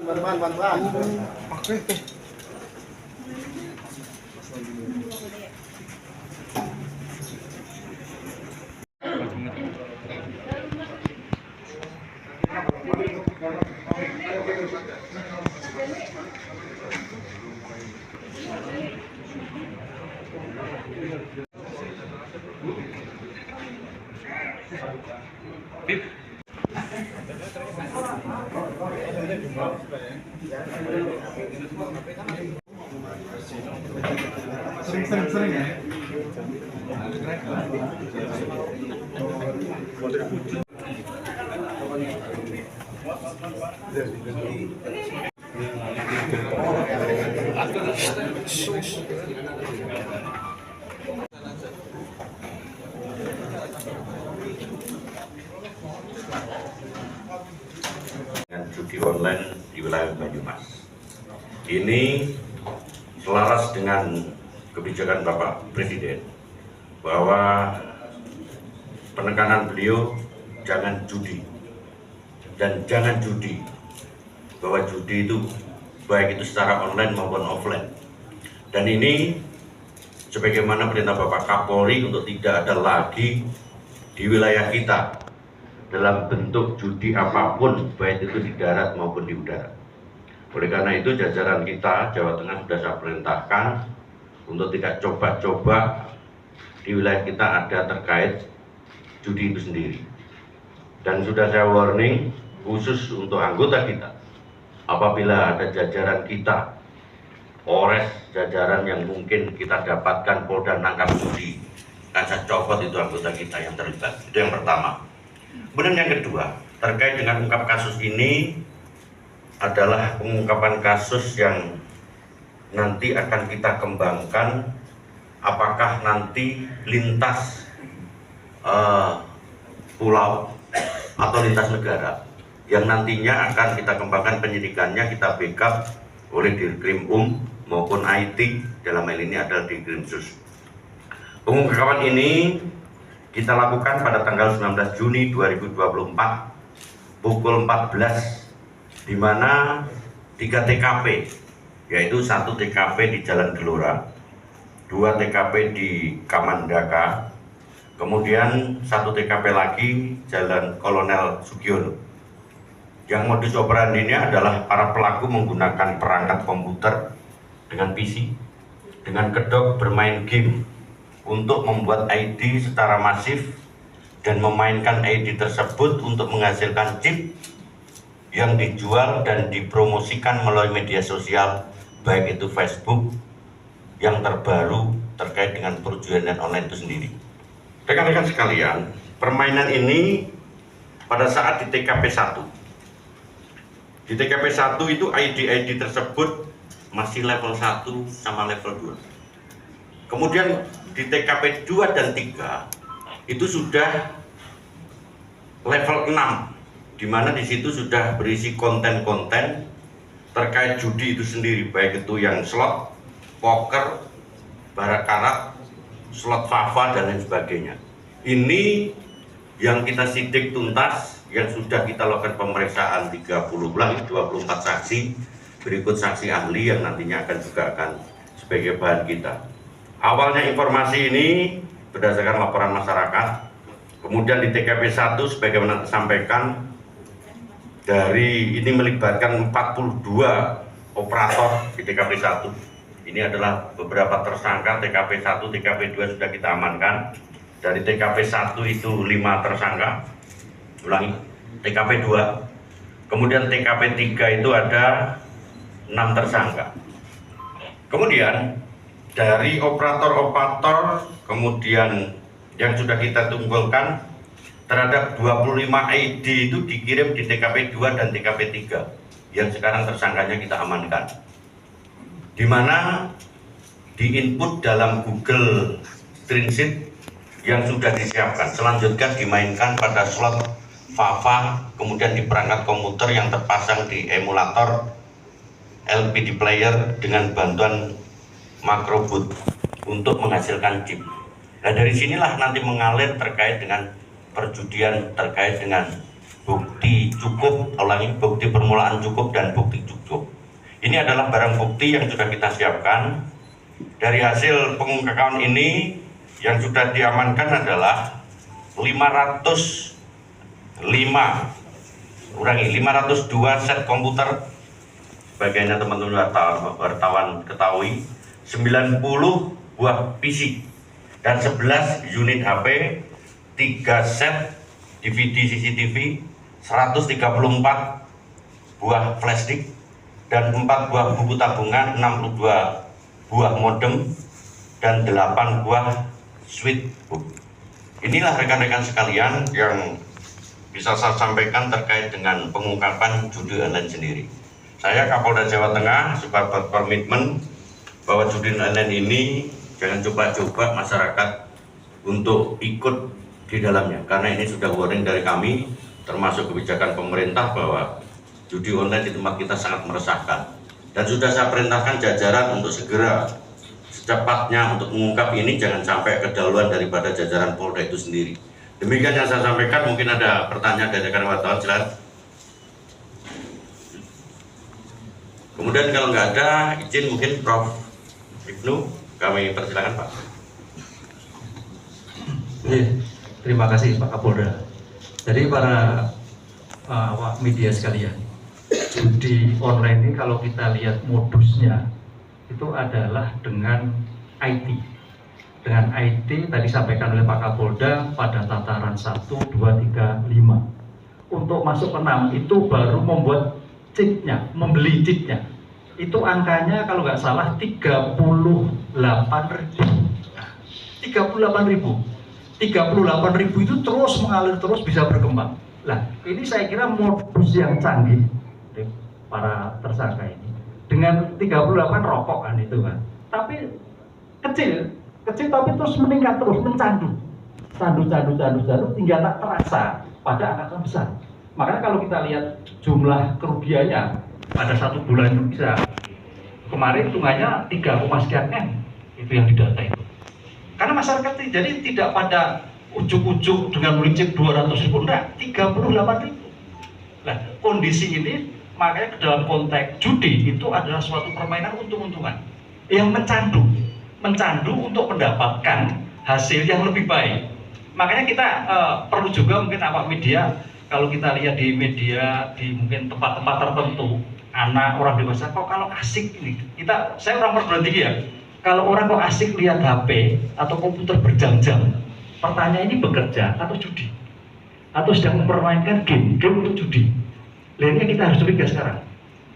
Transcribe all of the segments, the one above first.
Ban. Oke. Sering ya. Judi online di wilayah Banyumas. Ini selaras dengan kebijakan Bapak Presiden bahwa penekanan beliau jangan judi dan jangan judi, bahwa judi itu baik itu secara online maupun offline. Dan ini sebagaimana perintah Bapak Kapolri untuk tidak ada lagi di wilayah kita dalam bentuk judi apapun, baik itu di darat maupun di udara. Oleh karena itu jajaran kita Jawa Tengah sudah saya perintahkan untuk tidak coba-coba di wilayah kita ada terkait judi itu sendiri. Dan sudah saya warning khusus untuk anggota kita, apabila ada jajaran kita, Polres, jajaran yang mungkin kita dapatkan Polda nangkap judi, akan saya copot itu anggota kita yang terlibat. Itu yang pertama. Kemudian yang kedua, terkait dengan ungkap kasus ini adalah pengungkapan kasus yang nanti akan kita kembangkan, apakah nanti lintas pulau atau lintas negara yang nantinya akan kita kembangkan penyidikannya, kita backup oleh Dirkrim maupun IT, dalam hal ini adalah Dirkrimsus. Pengungkapan ini kita lakukan pada tanggal 19 Juni 2024 pukul 14, di mana 3 TKP, yaitu 1 TKP di Jalan Gelora, 2 TKP di Kamandaka, kemudian 1 TKP lagi Jalan Kolonel Sugiono. Yang modus operandinya adalah para pelaku menggunakan perangkat komputer dengan PC, dengan kedok bermain game untuk membuat ID secara masif dan memainkan ID tersebut untuk menghasilkan chip yang dijual dan dipromosikan melalui media sosial, baik itu Facebook yang terbaru terkait dengan perjudian online itu sendiri. Rekan-rekan sekalian, permainan ini pada saat di TKP 1, di TKP 1 itu ID-ID tersebut masih level 1 sama level 2. Kemudian di TKP 2 dan 3 itu sudah level 6, di mana di situ sudah berisi konten-konten terkait judi itu sendiri, baik itu yang slot, poker, barakarat, slot fafa dan lain sebagainya. Ini yang kita sidik tuntas, yang sudah kita lakukan pemeriksaan 24 saksi, berikut saksi ahli yang nantinya akan sebagai bahan kita. Awalnya informasi ini berdasarkan laporan masyarakat, kemudian di TKP 1 sebagaimana disampaikan, dari ini melibatkan 42 operator di TKP 1. Ini adalah beberapa tersangka. TKP 1, TKP 2 sudah kita amankan. Dari TKP 1 itu 5 tersangka. Ulangi, TKP 2. Kemudian TKP 3 itu ada 6 tersangka. Kemudian dari operator-operator kemudian yang sudah kita kumpulkan terhadap 25 ID itu dikirim di TKP 2 dan TKP 3 yang sekarang tersangkanya kita amankan, di mana diinput dalam Google Translate yang sudah disiapkan. Selanjutnya dimainkan pada slot fafa, kemudian di perangkat komputer yang terpasang di emulator LPD player dengan bantuan makroboot untuk menghasilkan chip. Nah, dari sinilah nanti mengalir terkait dengan perjudian, terkait dengan bukti cukup, ulangi, bukti permulaan cukup dan bukti cukup Ini adalah barang bukti yang sudah kita siapkan. Dari hasil pengungkapan ini yang sudah diamankan adalah 502 set komputer. Sebagainya teman-teman wartawan ketahui, 90 buah PC dan 11 unit HP, 3 set DVD CCTV, 134 buah flash disk, dan 4 buah buku tabungan, 62 buah modem, dan 8 buah switchbook. Inilah rekan-rekan sekalian yang bisa saya sampaikan terkait dengan pengungkapan judi online sendiri. Saya Kapolda Jawa Tengah sudah berkomitmen bahwa judi online ini jangan coba-coba masyarakat untuk ikut di dalamnya, karena ini sudah warning dari kami, termasuk kebijakan pemerintah bahwa judi online di tempat kita sangat meresahkan. Dan sudah saya perintahkan jajaran untuk segera secepatnya untuk mengungkap ini, jangan sampai kedahuluan daripada jajaran Polda itu sendiri. Demikian yang saya sampaikan. Mungkin ada pertanyaan dari rekan wartawan, silakan. Kemudian kalau nggak ada, izin mungkin Prof. Ibnu, kami persilakan Pak. Terima kasih Pak Kapolda. Jadi para awak media sekalian, judi online ini kalau kita lihat modusnya itu adalah dengan IT. Dengan IT tadi sampaikan oleh Pak Kapolda pada tataran 1, 2, 3, 5. Untuk masuk ke 6 itu baru membuat chipnya, membeli chipnya. Itu angkanya kalau nggak salah 38.000. 38.000 itu terus mengalir, terus bisa berkembang. Nah, ini saya kira modus yang canggih para tersangka ini. Dengan 38 rokok kan itu kan. Tapi kecil tapi terus meningkat, terus mencandu. Candu hingga tak terasa pada angka besar. Makanya kalau kita lihat jumlah kerugiannya pada 1 bulan itu bisa, kemarin hitungannya 3, sekian M itu yang didata itu. Karena masyarakat jadi tidak pada ujuk-ujuk dengan beli chip 200.000, enggak, 38.000. Nah, kondisi ini makanya ke dalam konteks judi itu adalah suatu permainan untung-untungan yang mencandu untuk mendapatkan hasil yang lebih baik. Makanya kita perlu juga mungkin awak media, kalau kita lihat di media di mungkin tempat-tempat tertentu, anak orang dewasa kok kalau asik ini, saya orang perguruan tinggi ya, kalau orang kok asik lihat HP atau komputer berjam-jam, pertanyaan ini bekerja atau judi, atau sedang mempermainkan game untuk judi. Lainnya kita harus curiga sekarang.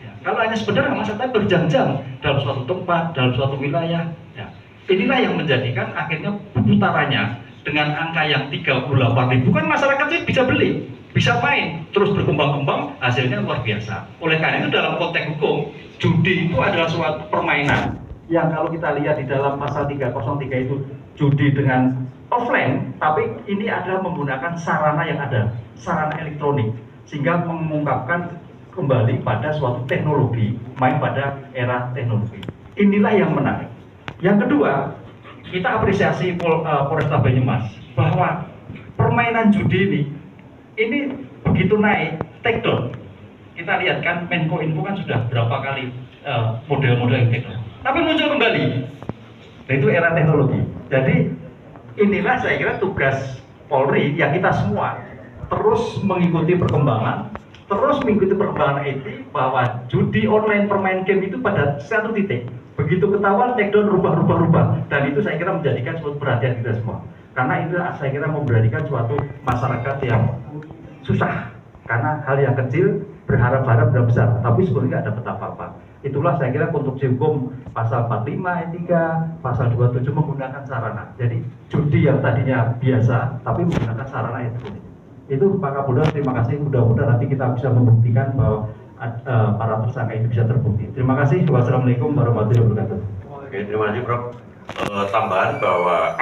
Ya, kalau hanya sebenarnya masalahnya berjam-jam dalam suatu tempat, dalam suatu wilayah, ya, inilah yang menjadikan akhirnya putarannya dengan angka yang 38.000 kan masyarakat bisa beli, bisa main, terus berkembang-kembang, hasilnya luar biasa. Oleh karena itu dalam konteks hukum, judi itu adalah suatu permainan yang kalau kita lihat di dalam pasal 303 itu judi dengan offline, tapi ini adalah menggunakan sarana yang ada, sarana elektronik, sehingga mengungkapkan kembali pada suatu teknologi, main pada era teknologi. Inilah yang menarik. Yang kedua, kita apresiasi Polresta Banyumas bahwa permainan judi ini begitu naik, take down. Kita lihat kan Menko Info kan sudah berapa kali model-model yang take down. Tapi muncul kembali. Nah, itu era teknologi. Jadi inilah saya kira tugas Polri yang kita semua terus mengikuti perkembangan IT, bahwa judi online permain game itu pada satu titik begitu ketahuan take down rubah, dan itu saya kira menjadikan suatu perhatian kita semua, karena itu saya kira memberanikan suatu masyarakat yang susah karena hal yang kecil berharap-harap besar tapi sebenarnya nggak dapat apa-apa. Itulah saya kira konstruksi hukum pasal 45 ayat 3, pasal 27 menggunakan sarana. Jadi judi yang tadinya biasa tapi menggunakan sarana elektronik. Itu Pak Kapolda, terima kasih. Mudah-mudahan nanti kita bisa membuktikan bahwa para tersangka itu bisa terbukti. Terima kasih. Wassalamualaikum warahmatullahi wabarakatuh. Oke, terima kasih Prof. Tambahan bahwa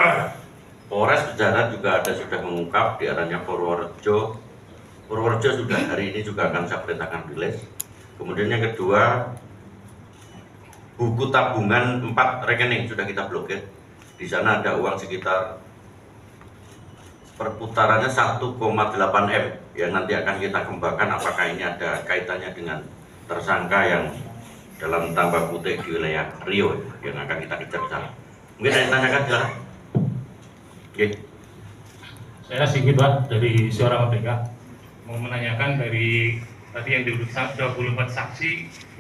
Polres Kejaran juga sudah mengungkap di arahnya Purworejo sudah hari ini juga akan saya perintahkan rilis. Kemudian yang kedua, buku tabungan 4 rekening sudah kita blokir. Di sana ada uang sekitar perputarannya 1,8 M yang nanti akan kita kembangkan apakah ini ada kaitannya dengan tersangka yang dalam tanda kutip di wilayah Rio yang akan kita kejar ke sana. Mungkin ada yang tanyakan silakan. Oke. Saya Sigit Pak dari Suara Merdeka mau menanyakan dari tadi yang diperiksa 24 saksi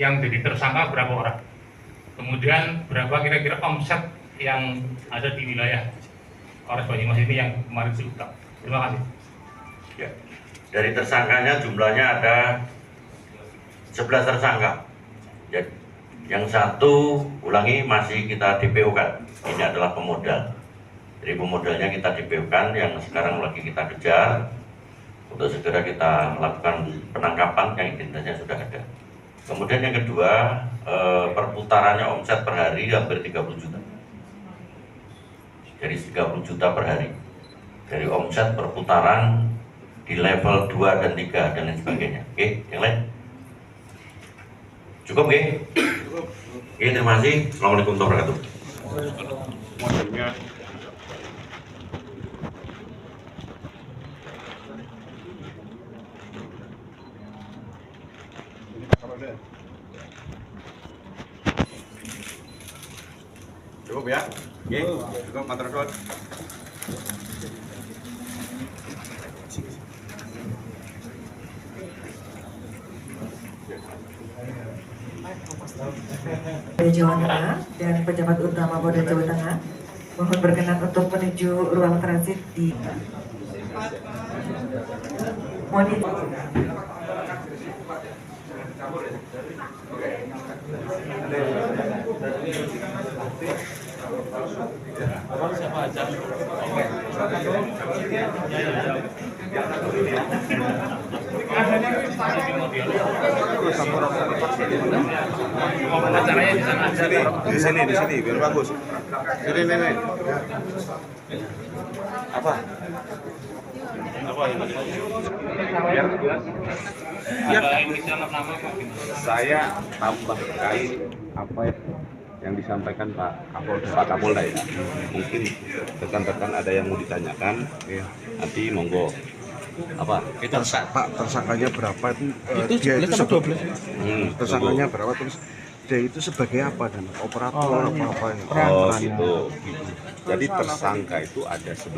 yang jadi tersangka berapa orang? Kemudian berapa kira-kira omset yang ada di wilayah Polres Banyumas ini yang kemarin diungkap? Terima kasih. Ya. Dari tersangkanya jumlahnya ada 11 tersangka. Ya. Yang satu ulangi masih kita DPO kan. Ini adalah pemodal. Jadi pemodalnya kita DPO-kan yang sekarang lagi kita kejar untuk segera kita lakukan penangkapan yang identitasnya sudah ada. Kemudian yang kedua, perputarannya omset per hari hampir 30 juta. Jadi 30 juta per hari. Dari omset perputaran di level 2 dan 3 dan lain sebagainya. Oke, yang lain? Cukup, oke? Oke, terima kasih. Assalamualaikum warahmatullahi wabarakatuh. Cukup ya? Oke, cukup matur nuwun. Dari Jawa Tengah dan pejabat utama Polda Jawa Tengah mohon berkenan untuk menuju ruang transit di Di sini biar bagus. Sini nih. Apa ini? Saya tambah terkait apa yang disampaikan Pak Kapolda ya. Mungkin rekan-rekan ada yang mau ditanyakan, nanti monggo. Apa? Pak, tersangkanya berapa itu? Dia itu sebagai tersangkanya berapa, terus dia itu sebagai apa dan operator apa? Oh gitu. Jadi tersangka itu ada 11.